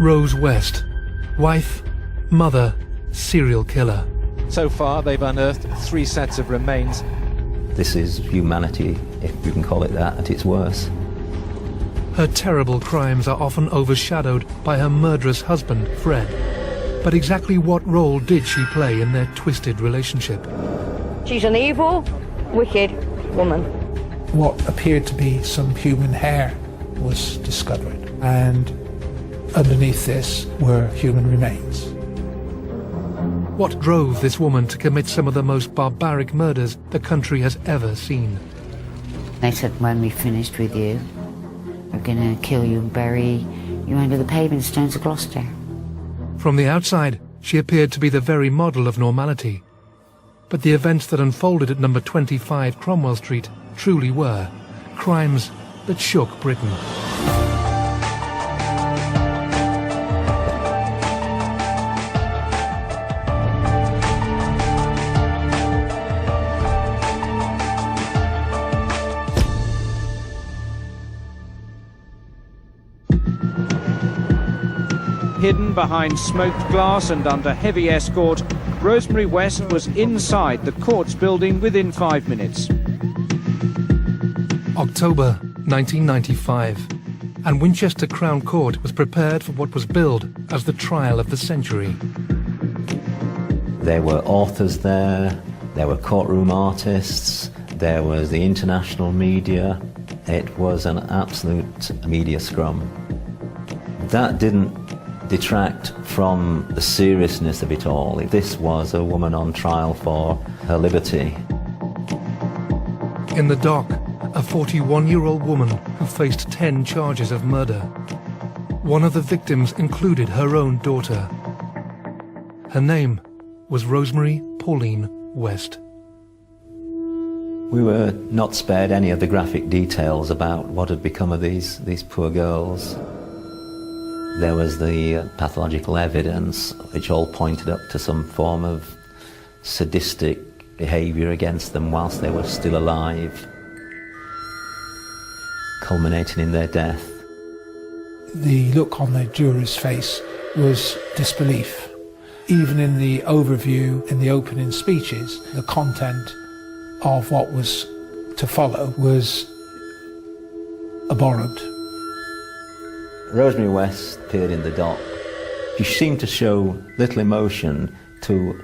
Rose West, wife, mother, serial killer. So far, they've unearthed 3 sets of remains. This is humanity, if you can call it that, at its worst. Her terrible crimes are often overshadowed by her murderous husband, Fred. But exactly what role did she play in their twisted relationship? She's an evil, wicked woman. What appeared to be some human hair was discovered, and underneath this were human remains. What drove this woman to commit some of the most barbaric murders the country has ever seen? They said, when we finished with you, we're going to kill you and bury you under the paving stones of Gloucester. From the outside, she appeared to be the very model of normality. But the events that unfolded at number 25 Cromwell Street truly were crimes that shook Britain. Hidden behind smoked glass and under heavy escort, Rosemary West was inside the courts building within 5 minutes. October 1995, and Winchester Crown Court was prepared for what was billed as the trial of the century. There were authors there were courtroom artists, there was the international media. It was an absolute media scrum. That didn't detract from the seriousness of it all. This was a woman on trial for her liberty. In the dock, a 41-year-old woman who faced 10 charges of murder. One of the victims included her own daughter. Her name was Rosemary Pauline West. We were not spared any of the graphic details about what had become of these poor girls. There was the pathological evidence which all pointed up to some form of sadistic behaviour against them whilst they were still alive, culminating in their death. The look on the juror's face was disbelief. Even in the overview, in the opening speeches, the content of what was to follow was abhorrent. Rosemary West appeared in the dock. She seemed to show little emotion to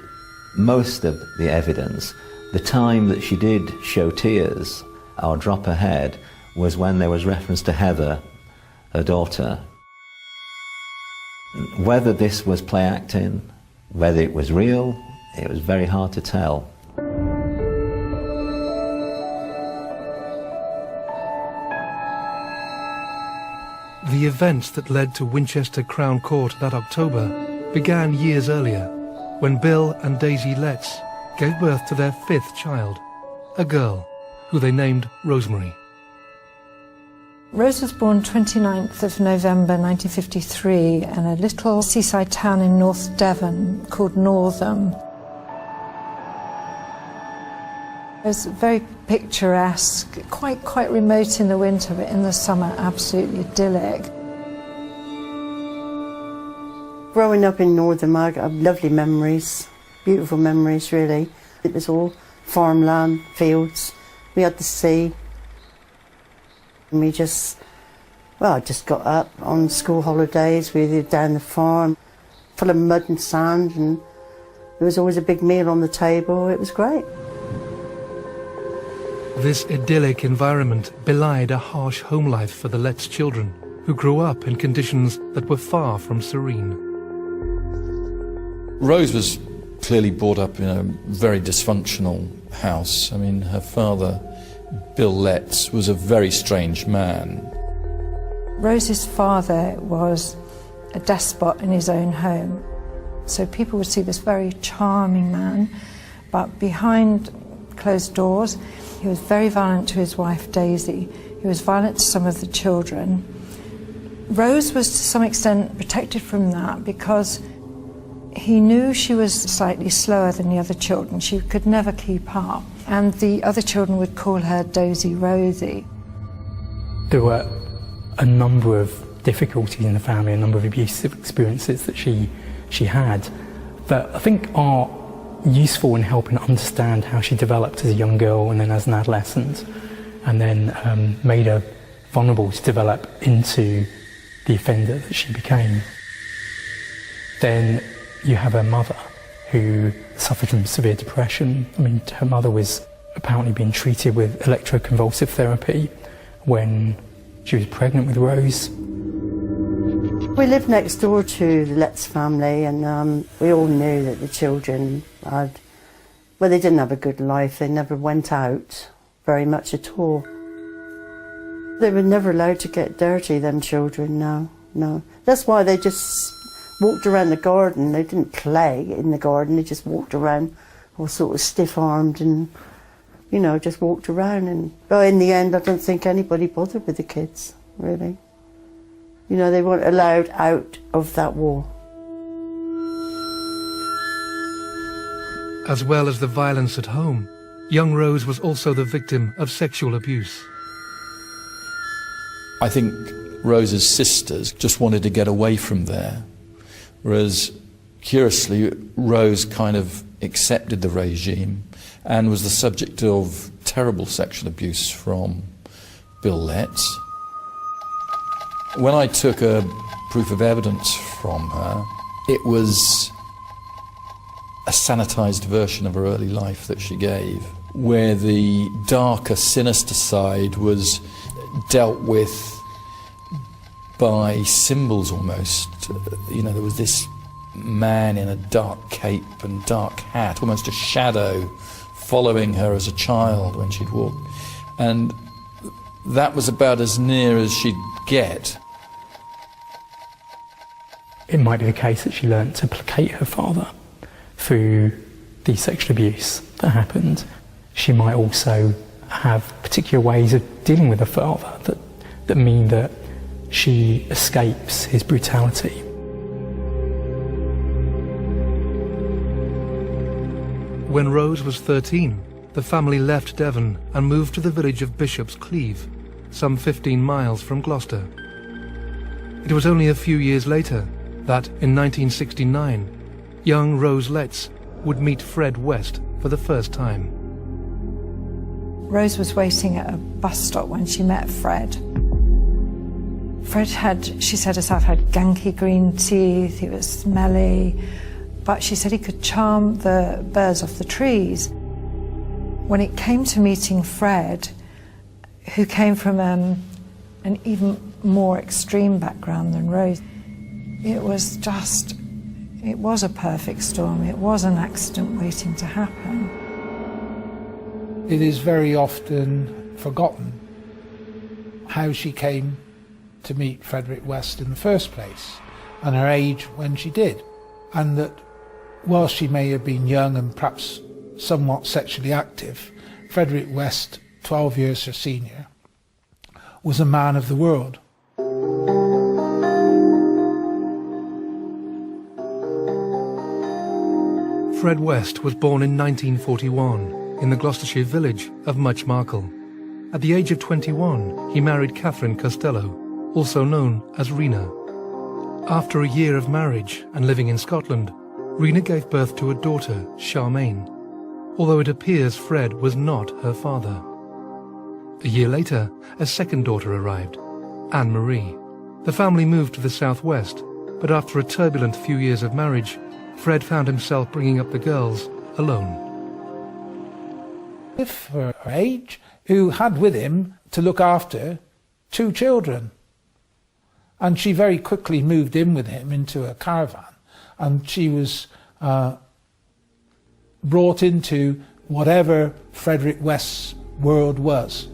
most of the evidence. The time that she did show tears or drop her head was when there was reference to Heather, her daughter. Whether this was play acting, whether it was real, it was very hard to tell. The events that led to Winchester Crown Court that October began years earlier, when Bill and Daisy Letts gave birth to their 5th child, a girl, who they named Rosemary. Rose was born 29th of November 1953 in a little seaside town in North Devon called Northam. It was very picturesque, quite remote in the winter, but in the summer absolutely idyllic. Growing up in Northam, I have lovely memories, beautiful memories really. It was all farmland, fields, we had the sea. And we just got up on school holidays, we were down the farm, full of mud and sand, and there was always a big meal on the table. It was great. This idyllic environment belied a harsh home life for the Letts children, who grew up in conditions that were far from serene. Rose was clearly brought up in a very dysfunctional house. I mean, her father, Bill Letts, was a very strange man. Rose's father was a despot in his own home. So people would see this very charming man, but behind closed doors, he was very violent to his wife Daisy. He was violent to some of the children. Rose was to some extent protected from that because he knew she was slightly slower than the other children. She could never keep up. And the other children would call her Dozy Rosie. There were a number of difficulties in the family, a number of abusive experiences that she had, that I think are useful in helping understand how she developed as a young girl and then as an adolescent, and then made her vulnerable to develop into the offender that she became. Then you have her mother, who suffered from severe depression. I mean, her mother was apparently being treated with electroconvulsive therapy when she was pregnant with Rose. We lived next door to the Letts family, and we all knew that the children had, well, they didn't have a good life. They never went out very much at all. They were never allowed to get dirty, them children, no. That's why they just walked around the garden. They didn't play in the garden, they just walked around all sort of stiff-armed and, you know, just walked around. And well, in the end, I don't think anybody bothered with the kids, really. You know, they weren't allowed out of that wall. As well as the violence at home, young Rose was also the victim of sexual abuse. I think Rose's sisters just wanted to get away from there, whereas, curiously, Rose kind of accepted the regime and was the subject of terrible sexual abuse from Bill Letts. When I took a proof of evidence from her, it was a sanitised version of her early life that she gave, where the darker, sinister side was dealt with by symbols almost. You know, there was this man in a dark cape and dark hat, almost a shadow following her as a child when she'd walk. And that was about as near as she'd get. It might be the case that she learnt to placate her father through the sexual abuse that happened. She might also have particular ways of dealing with her father that mean that she escapes his brutality. When Rose was 13, the family left Devon and moved to the village of Bishop's Cleeve, some 15 miles from Gloucester. It was only a few years later that, in 1969, young Rose Letts would meet Fred West for the first time. Rose was waiting at a bus stop when she met Fred. Fred had, she said herself, had ganky green teeth, he was smelly, but she said he could charm the birds off the trees. When it came to meeting Fred, who came from an even more extreme background than Rose, it was a perfect storm. It was an accident waiting to happen. It is very often forgotten how she came to meet Frederick West in the first place, and her age when she did, and that while she may have been young and perhaps somewhat sexually active, Frederick West, 12 years her senior, was a man of the world. Fred West was born in 1941 in the Gloucestershire village of Muchmarcle. At the age of 21, he married Catherine Costello, also known as Rena. After a year of marriage and living in Scotland, Rena gave birth to a daughter, Charmaine, although it appears Fred was not her father. A year later, a second daughter arrived, Anne-Marie. The family moved to the southwest, but after a turbulent few years of marriage, Fred found himself bringing up the girls alone. If her age, who had with him to look after 2 children. And she very quickly moved in with him into a caravan, and she was brought into whatever Frederick West's world was.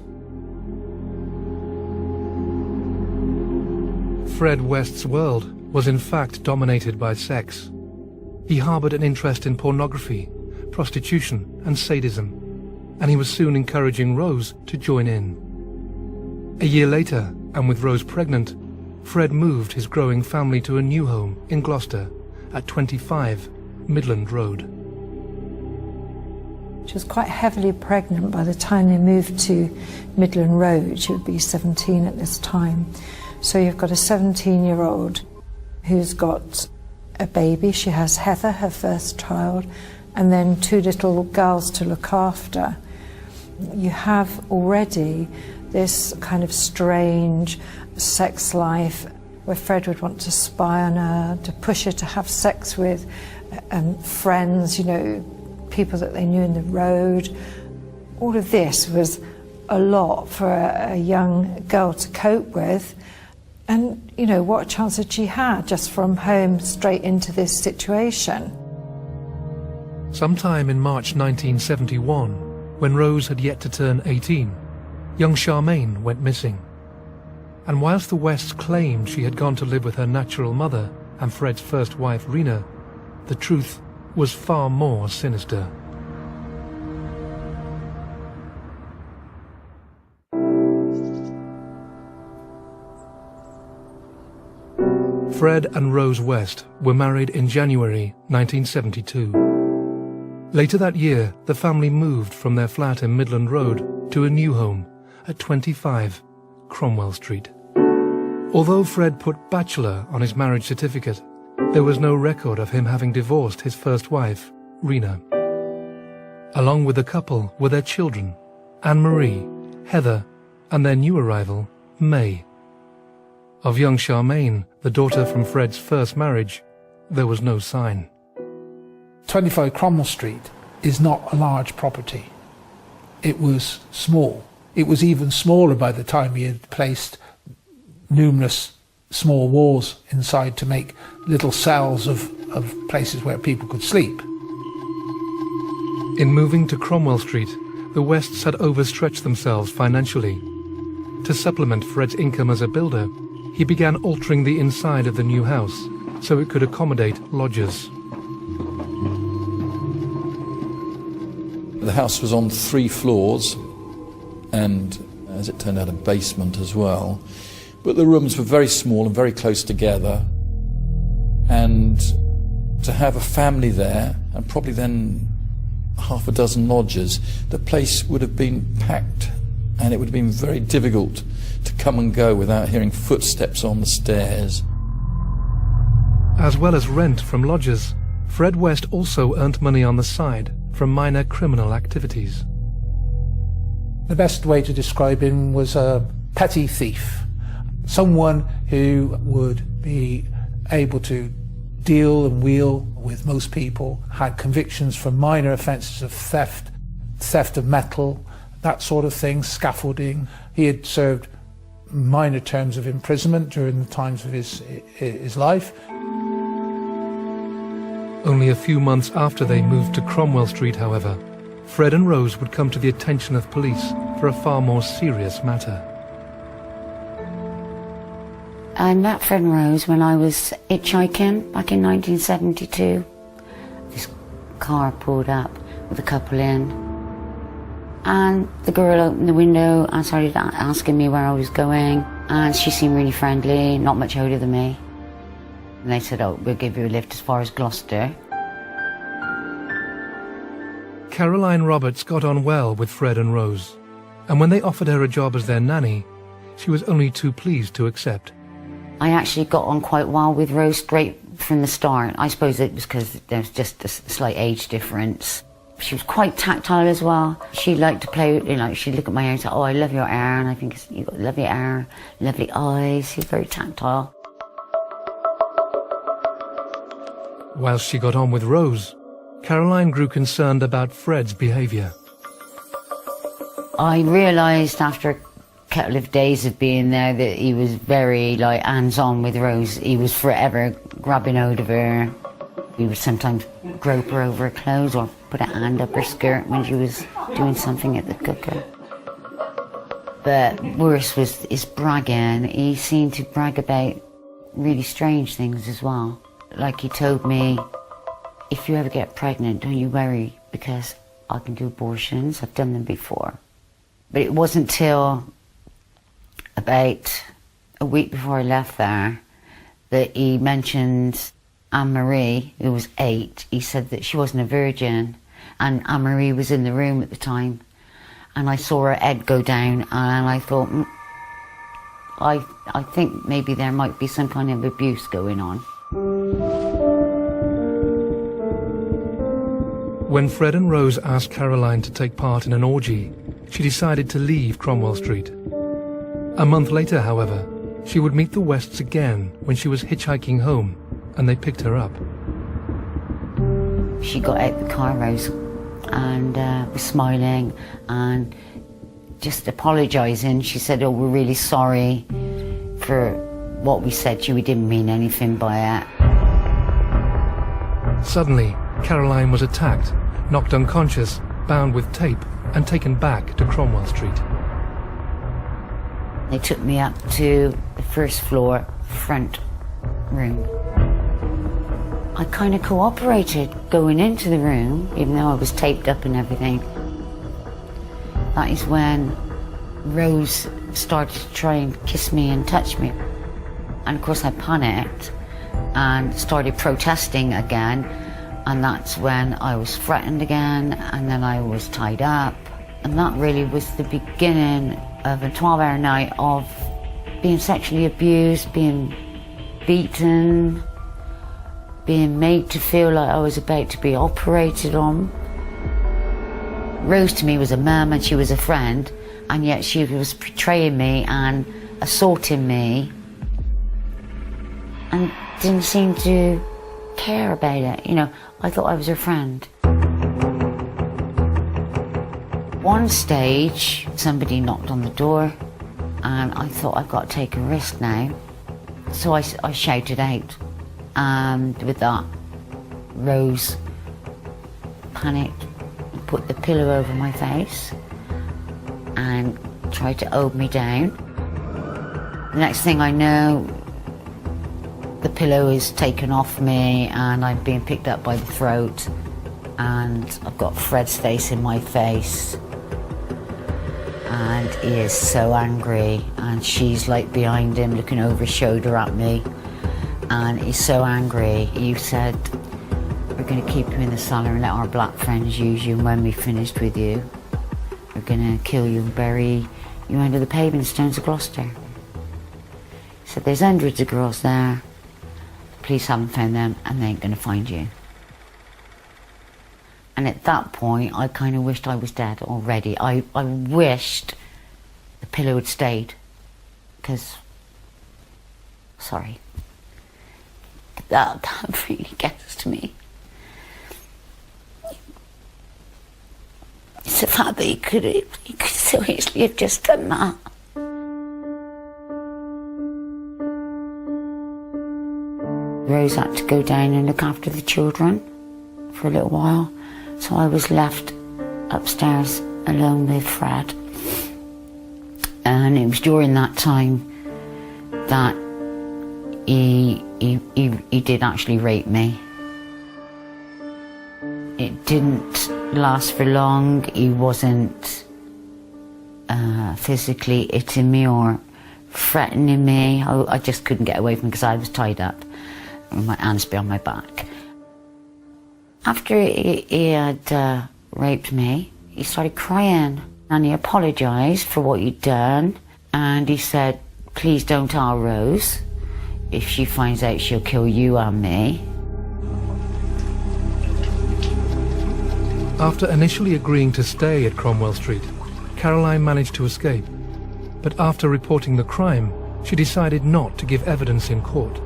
Fred West's world was in fact dominated by sex. He harboured an interest in pornography, prostitution and sadism, and he was soon encouraging Rose to join in. A year later, and with Rose pregnant, Fred moved his growing family to a new home in Gloucester at 25 Midland Road. She was quite heavily pregnant by the time they moved to Midland Road. She would be 17 at this time. So you've got a 17-year-old who's got a baby. She has Heather, her first child, and then 2 little girls to look after. You have already this kind of strange sex life where Fred would want to spy on her, to push her to have sex with friends, you know, people that they knew in the road. All of this was a lot for a young girl to cope with. And, you know, what chance had she had just from home straight into this situation? Sometime in March 1971, when Rose had yet to turn 18, young Charmaine went missing. And whilst the Wests claimed she had gone to live with her natural mother and Fred's first wife, Rena, the truth was far more sinister. Fred and Rose West were married in January 1972. Later that year, the family moved from their flat in Midland Road to a new home at 25 Cromwell Street. Although Fred put bachelor on his marriage certificate, there was no record of him having divorced his first wife, Rena. Along with the couple were their children, Anne-Marie, Heather, and their new arrival, May. Of young Charmaine, the daughter from Fred's first marriage, there was no sign. 25 Cromwell Street is not a large property. It was small. It was even smaller by the time he had placed numerous small walls inside to make little cells of places where people could sleep. In moving to Cromwell Street, the Wests had overstretched themselves financially. To supplement Fred's income as a builder, he began altering the inside of the new house so it could accommodate lodgers. The house was on 3 floors and, as it turned out, a basement as well. But the rooms were very small and very close together. And to have a family there, and probably then half a dozen lodgers, the place would have been packed, and it would have been very difficult to come and go without hearing footsteps on the stairs. As well as rent from lodgers, Fred West also earned money on the side from minor criminal activities. The best way to describe him was a petty thief. Someone who would be able to deal and wheel with most people, had convictions for minor offences of theft, theft of metal, that sort of thing, scaffolding. He had served minor terms of imprisonment during the times of his life. Only a few months after they moved to Cromwell Street, however, Fred and Rose would come to the attention of police for a far more serious matter. I met Fred and Rose when I was hitchhiking back in 1972. This car pulled up with a couple in, and the girl opened the window and started asking me where I was going, and she seemed really friendly, not much older than me. And they said, "Oh, we'll give you a lift as far as Gloucester." Caroline Roberts got on well with Fred and Rose, and when they offered her a job as their nanny, she was only too pleased to accept. I actually got on quite well with Rose straight from the start. I suppose it was because there was just a slight age difference. She was quite tactile as well. She liked to play, you know, she'd look at my hair and say, "Oh, I love your hair," and I think you've got lovely hair, lovely eyes. She's very tactile. Whilst she got on with Rose, Caroline grew concerned about Fred's behaviour. I realised after a couple of days of being there that he was very hands-on with Rose. He was forever grabbing hold of her. He would sometimes grope her over her clothes or put a hand up her skirt when she was doing something at the cooker. But worse was his bragging. He seemed to brag about really strange things as well. Like he told me, "If you ever get pregnant, don't you worry, because I can do abortions. I've done them before." But it wasn't till about a week before I left there that he mentioned Anne-Marie, who was 8. He said that she wasn't a virgin, and Anne-Marie was in the room at the time. And I saw her head go down, and I thought, I think maybe there might be some kind of abuse going on. When Fred and Rose asked Caroline to take part in an orgy, she decided to leave Cromwell Street. A month later, however, she would meet the Wests again when she was hitchhiking home, and they picked her up. She got out the car, Rose, and was smiling and just apologising. She said, "Oh, we're really sorry for what we said to you. We didn't mean anything by it." Suddenly, Caroline was attacked, knocked unconscious, bound with tape, and taken back to Cromwell Street. They took me up to the first floor front room. I kind of cooperated going into the room, even though I was taped up and everything. That is when Rose started to try and kiss me and touch me. And of course I panicked and started protesting again. And that's when I was threatened again, and then I was tied up. And that really was the beginning of a 12-hour night of being sexually abused, being beaten, being made to feel like I was about to be operated on. Rose to me was a mum and she was a friend, and yet she was betraying me and assaulting me and didn't seem to care about it. You know, I thought I was her friend. One stage, somebody knocked on the door and I thought, I've got to take a risk now. So I shouted out, and with that, Rose panicked, put the pillow over my face and tried to hold me down. The next thing I know, the pillow is taken off me and I'm being picked up by the throat, and I've got Fred's face in my face, and he is so angry, and she's like behind him looking over his shoulder at me, and he's so angry. He said, "We're going to keep you in the cellar and let our black friends use you, and when we've finished with you, we're going to kill you and bury you under the paving stones of Gloucester." He said, "There's hundreds of girls there. The police haven't found them and they ain't going to find you." And at that point, I kind of wished I was dead already. I wished the pillow had stayed, because, sorry, that really gets to me. It's the fact that he could so easily have just done that. Rose had to go down and look after the children for a little while, so I was left upstairs alone with Fred. And it was during that time that he did actually rape me. It didn't last for long. He wasn't physically hitting me or threatening me. I just couldn't get away from him because I was tied up with my hands behind my back. After he had raped me, he started crying and he apologised for what he'd done, and he said, "Please don't tell Rose. If she finds out, she'll kill you and me." After initially agreeing to stay at Cromwell Street, Caroline managed to escape. But after reporting the crime, she decided not to give evidence in court.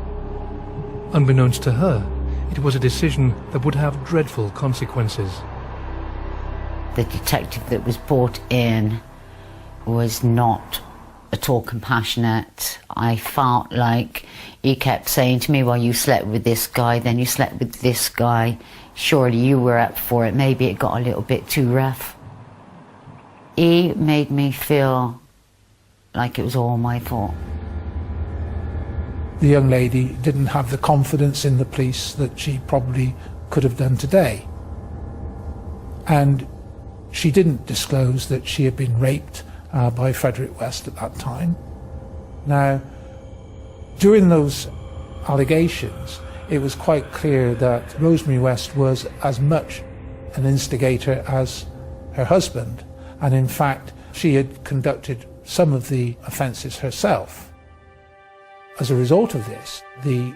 Unbeknownst to her, it was a decision that would have dreadful consequences. The detective that was brought in was not at all compassionate. I felt like he kept saying to me, "Well, you slept with this guy, then you slept with this guy. Surely you were up for it. Maybe it got a little bit too rough." He made me feel like it was all my fault. The young lady didn't have the confidence in the police that she probably could have done today. And she didn't disclose that she had been raped by Frederick West at that time. Now, during those allegations, it was quite clear that Rosemary West was as much an instigator as her husband, and in fact she had conducted some of the offences herself. As a result of this, the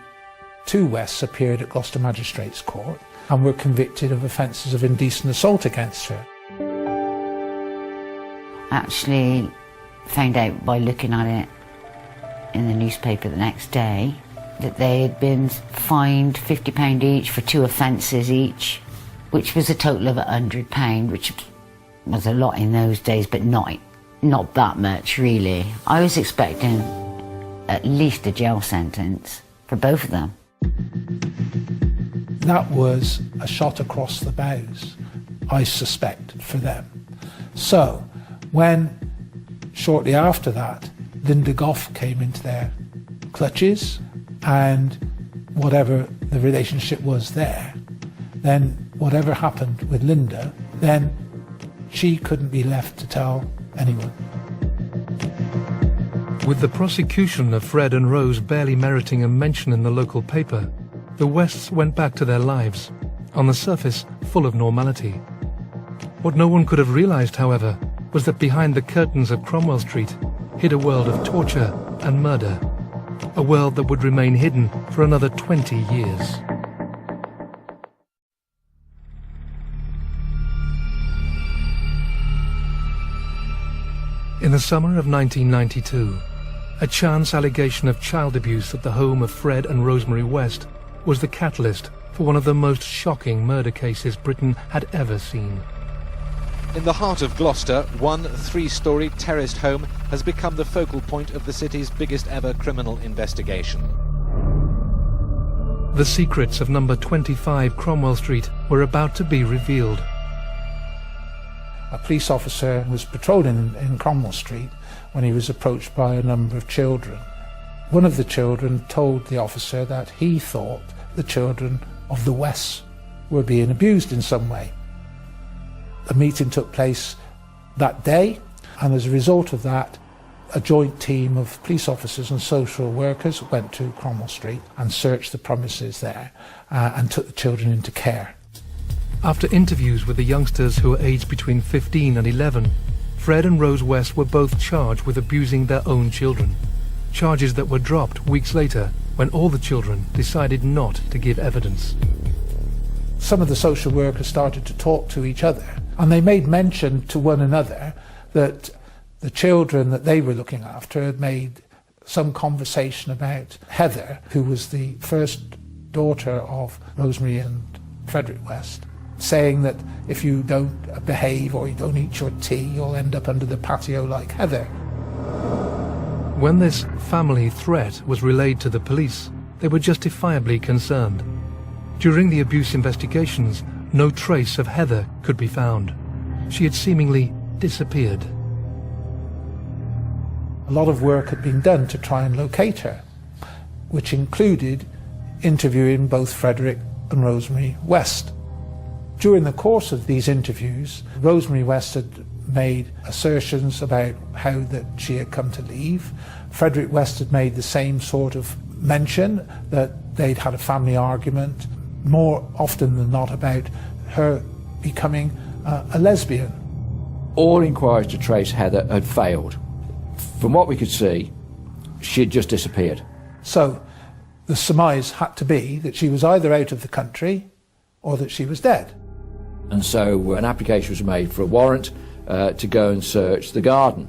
two Wests appeared at Gloucester Magistrates' Court and were convicted of offences of indecent assault against her. Actually found out by looking at it in the newspaper the next day that they had been fined £50 each for 2 offences each, which was a total of £100, which was a lot in those days, but not that much really. I was expecting at least a jail sentence for both of them. That was a shot across the bows, I suspect, for them. So, when, shortly after that, Linda Gough came into their clutches, and whatever the relationship was there, then whatever happened with Linda, then she couldn't be left to tell anyone. With the prosecution of Fred and Rose barely meriting a mention in the local paper, the Wests went back to their lives, on the surface full of normality. What no one could have realised, however, was that behind the curtains of Cromwell Street hid a world of torture and murder, a world that would remain hidden for another 20 years. In the summer of 1992, a chance allegation of child abuse at the home of Fred and Rosemary West was the catalyst for one of the most shocking murder cases Britain had ever seen. In the heart of Gloucester, one 3-storey terraced home has become the focal point of the city's biggest ever criminal investigation. The secrets of number 25 Cromwell Street were about to be revealed. A police officer was patrolling in Cromwell Street when he was approached by a number of children. One of the children told the officer that he thought the children of the Wests were being abused in some way. A meeting took place that day, and as a result of that, a joint team of police officers and social workers went to Cromwell Street and searched the premises there and took the children into care. After interviews with the youngsters who were aged between 15 and 11, Fred and Rose West were both charged with abusing their own children, charges that were dropped weeks later when all the children decided not to give evidence. Some of the social workers started to talk to each other, and they made mention to one another that the children that they were looking after had made some conversation about Heather, who was the first daughter of Rosemary and Frederick West, saying that if you don't behave or you don't eat your tea, you'll end up under the patio like Heather. When this family threat was relayed to the police, they were justifiably concerned. During the abuse investigations, no trace of Heather could be found. She had seemingly disappeared. A lot of work had been done to try and locate her, which included interviewing both Frederick and Rosemary West. During the course of these interviews, Rosemary West had made assertions about how that she had come to leave. Frederick West had made the same sort of mention that they'd had a family argument, more often than not about her becoming a lesbian. All inquiries to trace Heather had failed. From what we could see, she had just disappeared. So the surmise had to be that she was either out of the country or that she was dead. And so an application was made for a warrant to go and search the garden,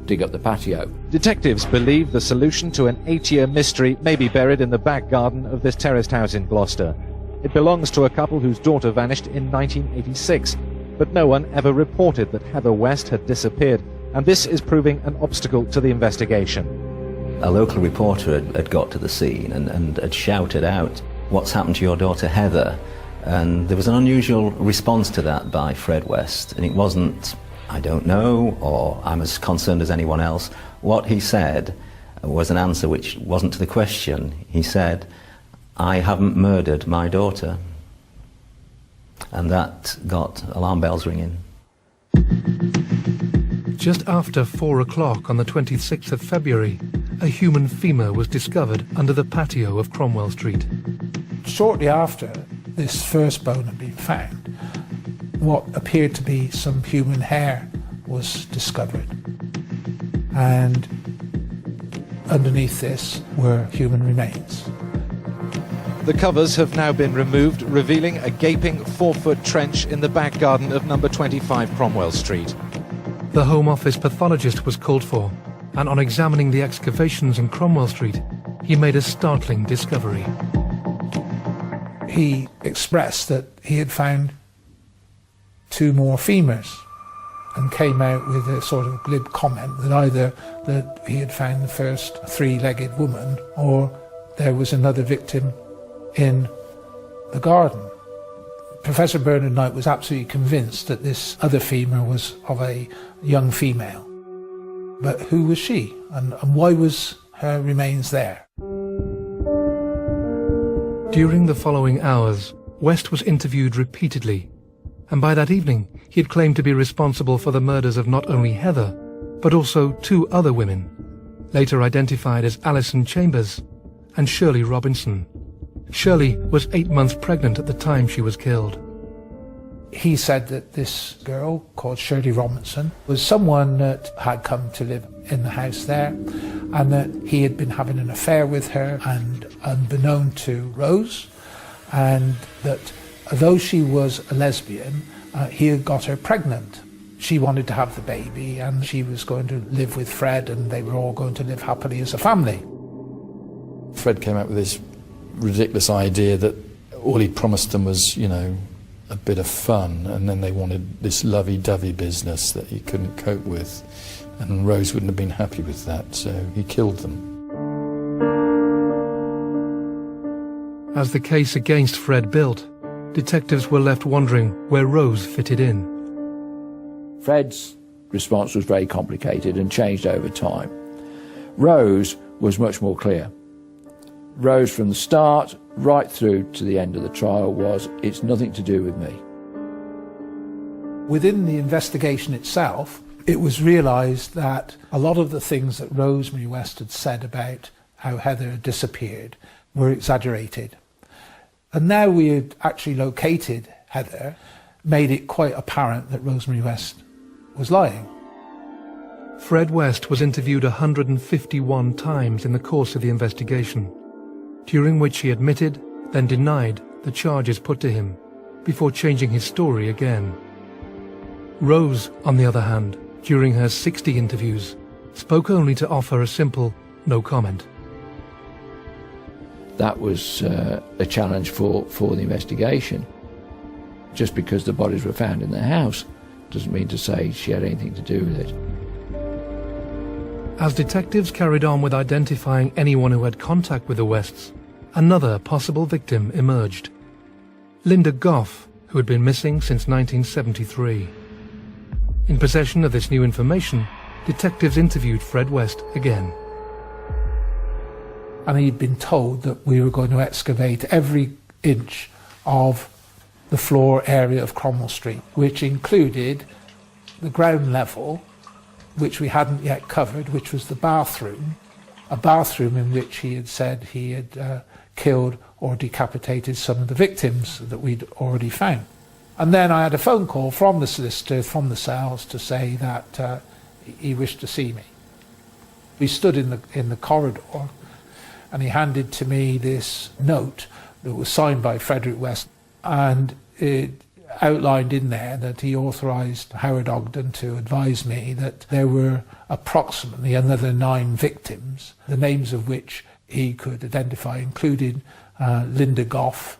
dig up the patio. Detectives believe the solution to an 8-year mystery may be buried in the back garden of this terraced house in Gloucester. It belongs to a couple whose daughter vanished in 1986, but no one ever reported that Heather West had disappeared, and this is proving an obstacle to the investigation. A local reporter had got to the scene and had shouted out, "What's happened to your daughter Heather?" And there was an unusual response to that by Fred West, and it wasn't, "I don't know," or "I'm as concerned as anyone else." What he said was an answer which wasn't to the question. He said, "I haven't murdered my daughter." And that got alarm bells ringing. Just after 4 o'clock on the 26th of February, a human femur was discovered under the patio of Cromwell Street. Shortly after this first bone had been found, what appeared to be some human hair was discovered. And underneath this were human remains. The covers have now been removed, revealing a gaping 4-foot trench in the back garden of number 25 Cromwell Street. The Home Office pathologist was called for, and on examining the excavations in Cromwell Street, he made a startling discovery. He expressed that he had found 2 more femurs and came out with a sort of glib comment that either that he had found the first 3-legged woman or there was another victim in the garden. Professor Bernard Knight was absolutely convinced that this other femur was of a young female. But who was she, and why was her remains there? During the following hours, West was interviewed repeatedly, and by that evening he had claimed to be responsible for the murders of not only Heather, but also 2 other women, later identified as Alison Chambers and Shirley Robinson. Shirley was 8 months pregnant at the time she was killed. He said that this girl, called Shirley Robinson, was someone that had come to live in the house there, and that he had been having an affair with her, and unbeknown to Rose, and that although she was a lesbian, he had got her pregnant. She wanted to have the baby, and she was going to live with Fred, and they were all going to live happily as a family. Fred came up with this ridiculous idea that all he promised them was, you know, a bit of fun, and then they wanted this lovey-dovey business that he couldn't cope with, and Rose wouldn't have been happy with that, so he killed them. As the case against Fred built, detectives were left wondering where Rose fitted in. Fred's response was very complicated and changed over time. Rose was much more clear. Rose from the start right through to the end of the trial was, it's nothing to do with me. Within the investigation itself, it was realised that a lot of the things that Rosemary West had said about how Heather had disappeared were exaggerated. And now we had actually located Heather, made it quite apparent that Rosemary West was lying. Fred West was interviewed 151 times in the course of the investigation, during which he admitted, then denied the charges put to him, before changing his story again. Rose, on the other hand, during her 60 interviews, spoke only to offer a simple no comment. That was a challenge for the investigation. Just because the bodies were found in the house doesn't mean to say she had anything to do with it. As detectives carried on with identifying anyone who had contact with the Wests, another possible victim emerged. Linda Goff, who had been missing since 1973. In possession of this new information, detectives interviewed Fred West again. And he'd been told that we were going to excavate every inch of the floor area of Cromwell Street, which included the ground level, which we hadn't yet covered, which was the bathroom, a bathroom in which he had said he had killed or decapitated some of the victims that we'd already found. And then I had a phone call from the solicitor from the cells to say that he wished to see me. We stood in the corridor, and he handed to me this note that was signed by Frederick West, and it outlined in there that he authorised Howard Ogden to advise me that there were approximately another 9 victims, the names of which he could identify included Linda Goff.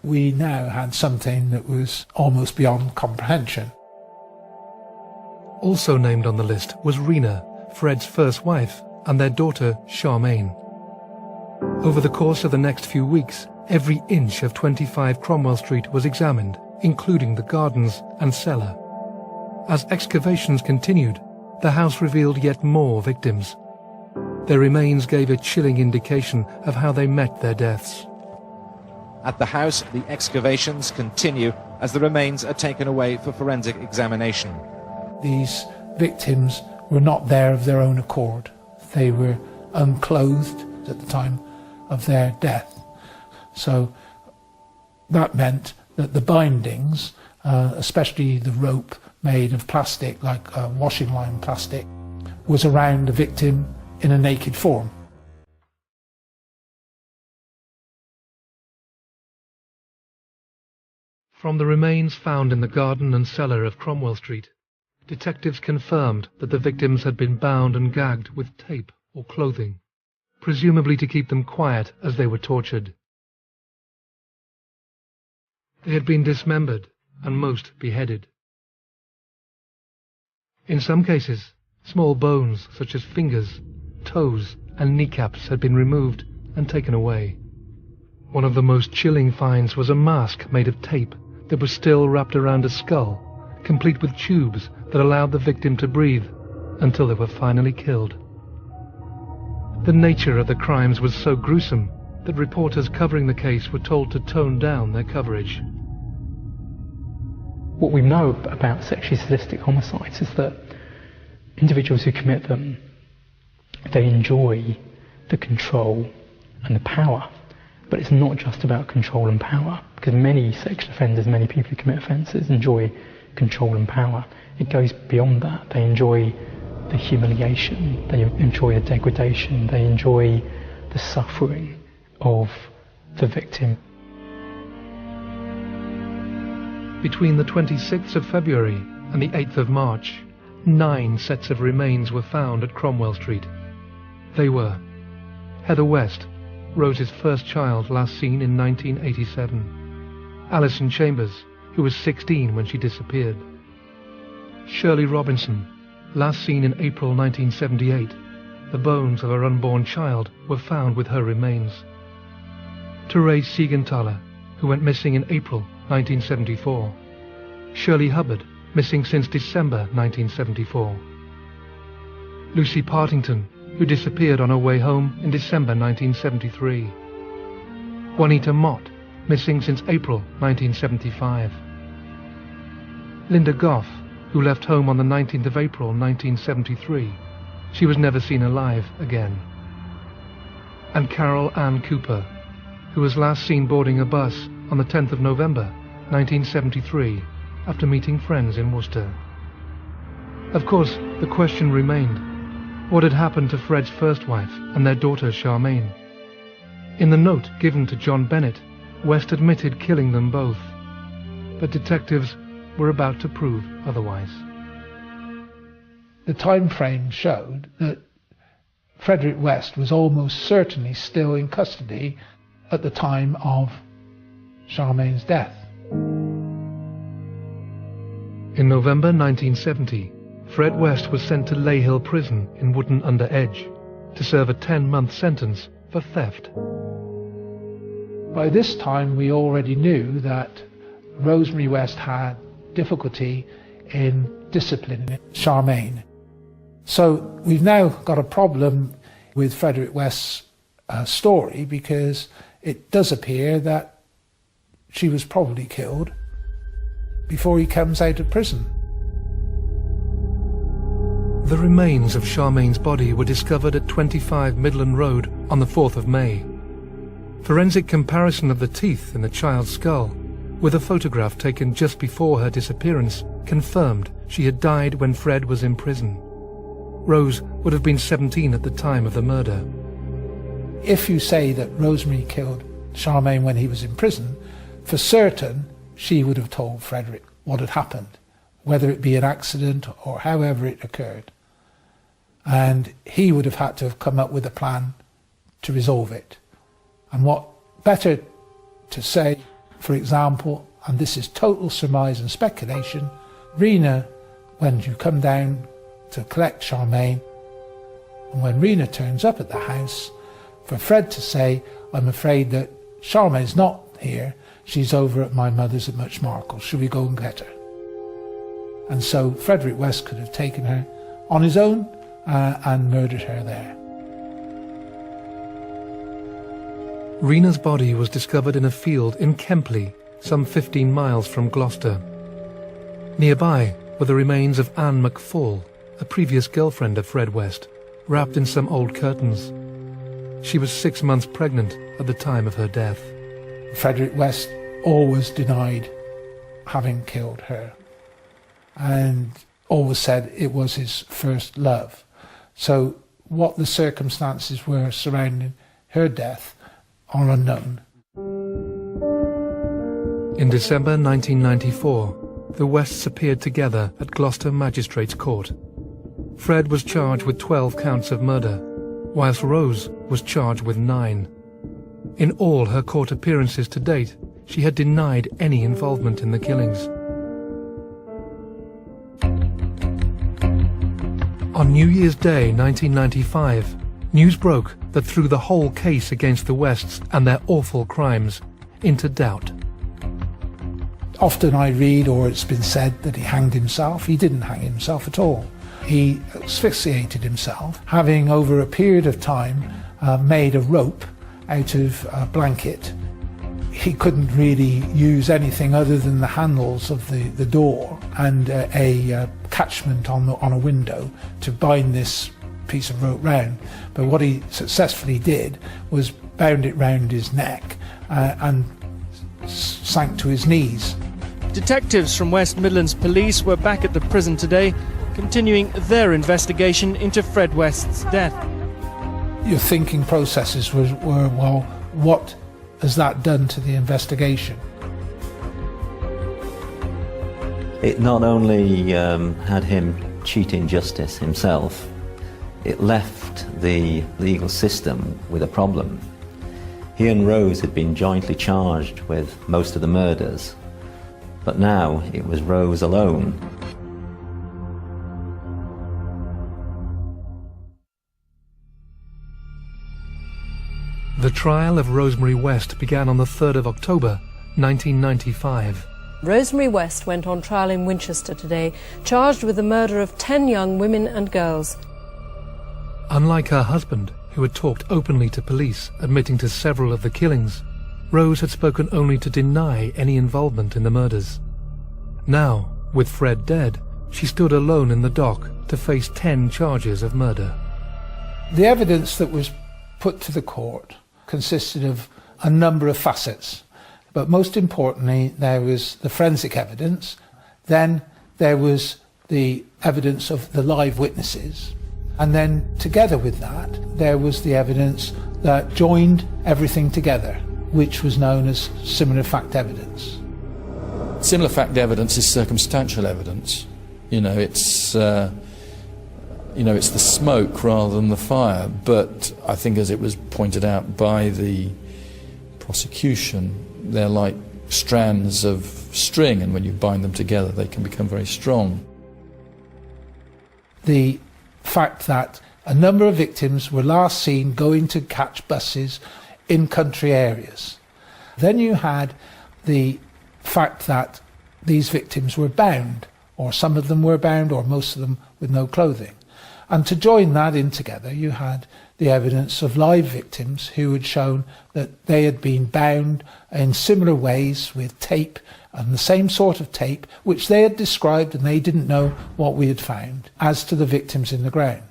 We now had something that was almost beyond comprehension. Also named on the list was Rena, Fred's first wife, and their daughter Charmaine. Over the course of the next few weeks, every inch of 25 Cromwell Street was examined, including the gardens and cellar. As excavations continued, the house revealed yet more victims. Their remains gave a chilling indication of how they met their deaths. At the house, the excavations continue as the remains are taken away for forensic examination. These victims were not there of their own accord. They were unclothed at the time of their death. So that meant that the bindings, especially the rope made of plastic, like washing line plastic, was around the victim in a naked form. From the remains found in the garden and cellar of Cromwell Street, detectives confirmed that the victims had been bound and gagged with tape or clothing, presumably to keep them quiet as they were tortured. They had been dismembered and most beheaded. In some cases, small bones such as fingers, toes, and kneecaps had been removed and taken away. One of the most chilling finds was a mask made of tape that was still wrapped around a skull, complete with tubes that allowed the victim to breathe until they were finally killed. The nature of the crimes was so gruesome that reporters covering the case were told to tone down their coverage. What we know about sexually sadistic homicides is that individuals who commit them, they enjoy the control and the power. But it's not just about control and power, because many sexual offenders, many people who commit offences enjoy control and power. It goes beyond that. They enjoy the humiliation, they enjoy the degradation, they enjoy the suffering of the victim. Between the 26th of February and the 8th of March, 9 sets of remains were found at Cromwell Street. They were Heather West, Rose's first child, last seen in 1987. Alison Chambers, who was 16 when she disappeared. Shirley Robinson, last seen in April 1978. The bones of her unborn child were found with her remains. Therese Siegenthaler, who went missing in April 1974. Shirley Hubbard, missing since December 1974. Lucy Partington, who disappeared on her way home in December 1973. Juanita Mott, missing since April 1975. Linda Goff, who left home on the 19th of April 1973. She was never seen alive again. And Carol Ann Cooper, who was last seen boarding a bus on the 10th of November 1973 after meeting friends in Worcester. Of course, the question remained: what had happened to Fred's first wife and their daughter Charmaine? In the note given to John Bennett, West admitted killing them both, but detectives were about to prove otherwise. The time frame showed that Frederick West was almost certainly still in custody at the time of Charmaine's death. In November 1970, Fred West was sent to Leyhill Prison in Wootton-under-Edge to serve a 10-month sentence for theft. By this time we already knew that Rosemary West had difficulty in disciplining Charmaine. So we've now got a problem with Frederick West's story, because it does appear that she was probably killed before he comes out of prison. The remains of Charmaine's body were discovered at 25 Midland Road on the 4th of May. Forensic comparison of the teeth in the child's skull with a photograph taken just before her disappearance confirmed she had died when Fred was in prison. Rose would have been 17 at the time of the murder. If you say that Rosemary killed Charmaine when he was in prison, for certain she would have told Frederick what had happened, whether it be an accident or however it occurred. And he would have had to have come up with a plan to resolve it. And what better to say, for example, and this is total surmise and speculation, Rena, when you come down to collect Charmaine, and when Rena turns up at the house, for Fred to say, I'm afraid that Charmaine's not here, she's over at my mother's at Muchmarcle, shall we go and get her? And so Frederick West could have taken her on his own and murdered her there. Rena's body was discovered in a field in Kempley, some 15 miles from Gloucester. Nearby were the remains of Anne McFall, a previous girlfriend of Fred West, wrapped in some old curtains. She was 6 months pregnant at the time of her death. Frederick West always denied having killed her, and always said it was his first love. So what the circumstances were surrounding her death are unknown. In December 1994, the Wests appeared together at Gloucester Magistrates' Court. Fred was charged with 12 counts of murder, whilst Rose was charged with 9. In all her court appearances to date, she had denied any involvement in the killings. On New Year's Day 1995, news broke that threw the whole case against the Wests and their awful crimes into doubt. Often I read, or it's been said, that he hanged himself. He didn't hang himself at all. He asphyxiated himself, having over a period of time made a rope out of a blanket. He couldn't really use anything other than the handles of the door and a catchment on a window to bind this piece of rope round. But what he successfully did was bound it round his neck and sank to his knees. Detectives from West Midlands Police were back at the prison today, continuing their investigation into Fred West's death. Your thinking processes were, well, what has that done to the investigation? It not only had him cheating justice himself, it left the legal system with a problem. He and Rose had been jointly charged with most of the murders, but now it was Rose alone. The trial of Rosemary West began on the 3rd of October, 1995. Rosemary West went on trial in Winchester today, charged with the murder of 10 young women and girls. Unlike her husband, who had talked openly to police, admitting to several of the killings, Rose had spoken only to deny any involvement in the murders. Now, with Fred dead, she stood alone in the dock to face 10 charges of murder. The evidence that was put to the court consisted of a number of facets, but most importantly there was the forensic evidence, then there was the evidence of the live witnesses, and then together with that there was the evidence that joined everything together, which was known as similar fact evidence. Similar fact evidence is circumstantial evidence. It's the smoke rather than the fire, but I think, as it was pointed out by the prosecution, they're like strands of string, and when you bind them together they can become very strong. The fact that a number of victims were last seen going to catch buses in country areas. Then you had the fact that these victims were bound, or some of them were bound, or most of them with no clothing. And to join that in together, you had the evidence of live victims who had shown that they had been bound in similar ways with tape, and the same sort of tape, which they had described, and they didn't know what we had found, as to the victims in the ground.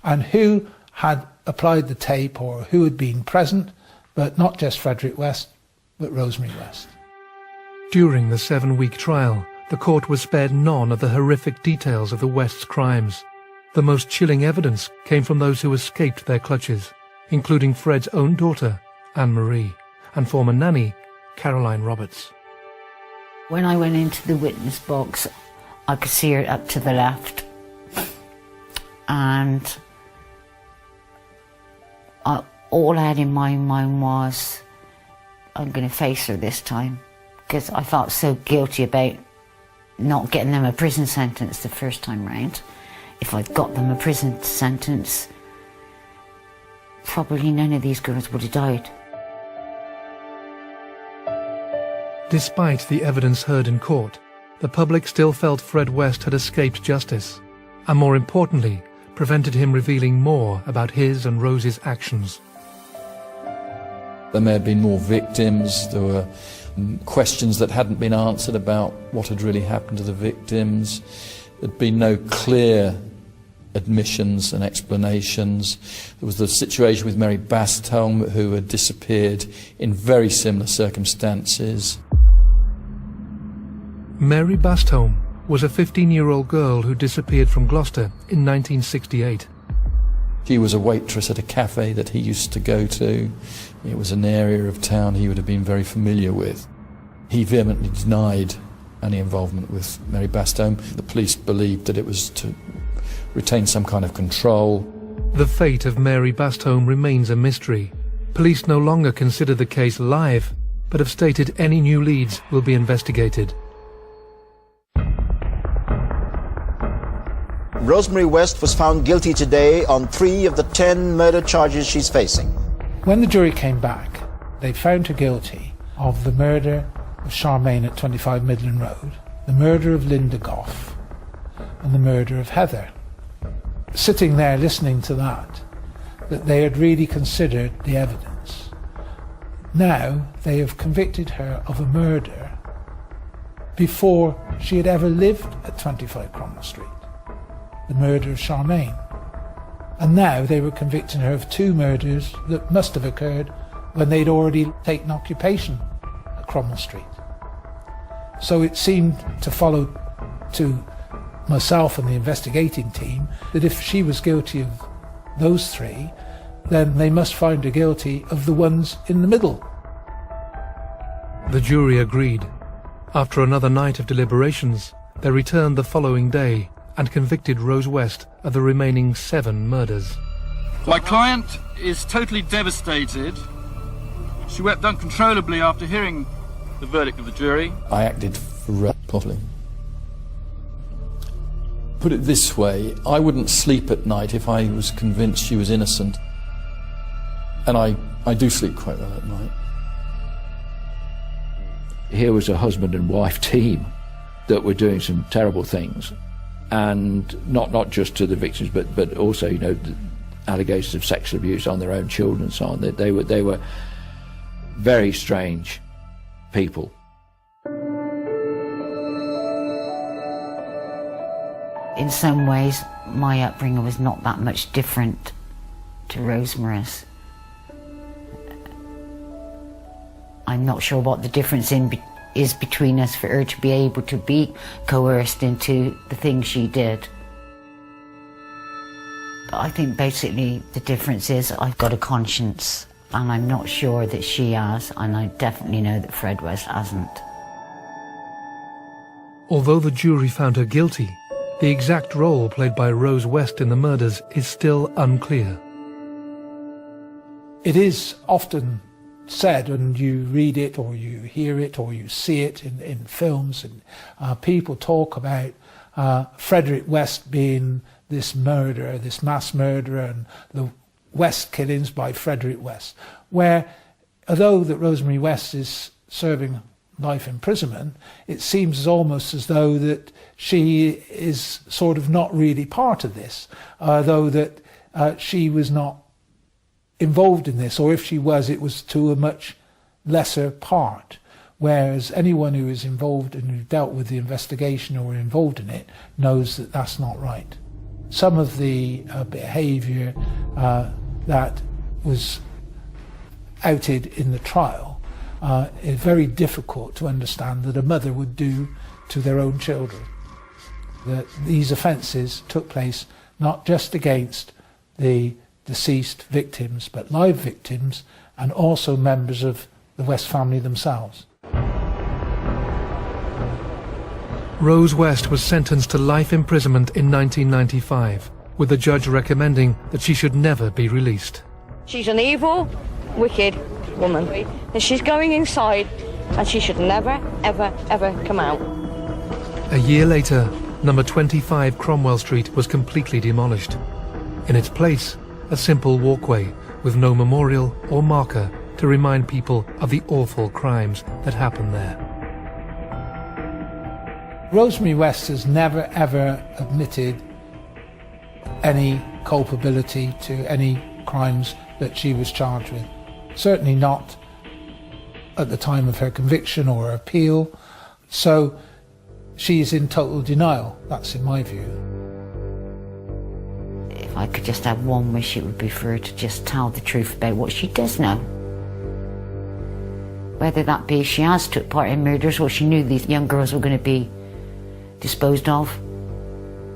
And who had applied the tape, or who had been present, but not just Frederick West, but Rosemary West. During the 7-week trial, the court was spared none of the horrific details of the Wests' crimes. The most chilling evidence came from those who escaped their clutches, including Fred's own daughter, Anne-Marie, and former nanny, Caroline Roberts. When I went into the witness box, I could see her up to the left, and all I had in my mind was, I'm going to face her this time, because I felt so guilty about not getting them a prison sentence the first time round. If I'd got them a prison sentence, probably none of these girls would have died. Despite the evidence heard in court, the public still felt Fred West had escaped justice, and more importantly, prevented him revealing more about his and Rose's actions. There may have been more victims, there were questions that hadn't been answered about what had really happened to the victims. There'd been no clear admissions and explanations. There was the situation with Mary Bastholm, who had disappeared in very similar circumstances. Mary Bastholm was a 15-year-old girl who disappeared from Gloucester in 1968. She was a waitress at a cafe that he used to go to. It was an area of town he would have been very familiar with. He vehemently denied any involvement with Mary Bastholm. The police believed that it was to retain some kind of control. The fate of Mary Bastholm remains a mystery. Police no longer consider the case live, but have stated any new leads will be investigated. Rosemary West was found guilty today on 3 of the 10 murder charges she's facing. When the jury came back, they found her guilty of the murder of Charmaine at 25 Midland Road, the murder of Linda Gough, and the murder of Heather. Sitting there listening to that they had really considered the evidence. Now they have convicted her of a murder before she had ever lived at 25 Cromwell Street, the murder of Charmaine. And now they were convicting her of 2 murders that must have occurred when they'd already taken occupation at Cromwell Street. So it seemed to follow to myself and the investigating team that if she was guilty of those 3, then they must find her guilty of the ones in the middle. The jury agreed. After another night of deliberations, they returned the following day and convicted Rose West of the remaining 7 murders. My client is totally devastated. She wept uncontrollably after hearing the verdict of the jury. I acted properly. Put it this way, I wouldn't sleep at night if I was convinced she was innocent. And I do sleep quite well at night. Here was a husband and wife team that were doing some terrible things, and not just to the victims, but also, you know, allegations of sexual abuse on their own children and so on. They were very strange people. In some ways, my upbringing was not that much different to Rosemary's. I'm not sure what the difference is between us for her to be able to be coerced into the things she did. But I think basically the difference is I've got a conscience, and I'm not sure that she has, and I definitely know that Fred West hasn't. Although the jury found her guilty, the exact role played by Rose West in the murders is still unclear. It is often said, and you read it or you hear it or you see it in films, and people talk about Frederick West being this murderer, this mass murderer, and the West killings by Frederick West, where although that Rosemary West is serving life imprisonment, it seems almost as though that she is sort of not really part of this, though that she was not involved in this, or if she was, it was to a much lesser part, whereas anyone who is involved and who dealt with the investigation or involved in it knows that that's not right. Some of the behaviour that was outed in the trial is very difficult to understand that a mother would do to their own children. That these offences took place not just against the deceased victims, but live victims, and also members of the West family themselves. Rose West was sentenced to life imprisonment in 1995, with the judge recommending that she should never be released. She's an evil, wicked woman. And she's going inside, and she should never, ever, ever come out. A year later, number 25 Cromwell Street was completely demolished. In its place, a simple walkway with no memorial or marker to remind people of the awful crimes that happened there. Rosemary West has never ever admitted any culpability to any crimes that she was charged with. Certainly not at the time of her conviction or her appeal. So she's in total denial. That's in my view. If I could just have one wish, it would be for her to just tell the truth about what she does know. Whether that be she has took part in murders or she knew these young girls were going to be disposed of,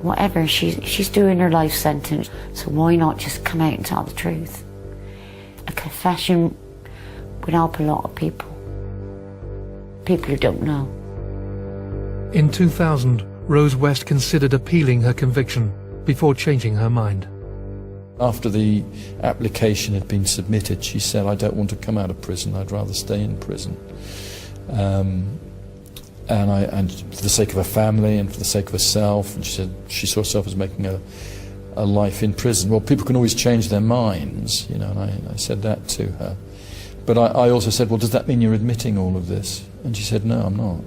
whatever, she's doing her life sentence, so why not just come out and tell the truth? A confession would help a lot of people who don't know. In 2000, Rose West considered appealing her conviction before changing her mind. After the application had been submitted, she said, I don't want to come out of prison, I'd rather stay in prison. And for the sake of her family and for the sake of herself, and she said she saw herself as making a life in prison. Well, people can always change their minds, you know, and I said that to her. But I also said, well, does that mean you're admitting all of this? And she said, no, I'm not.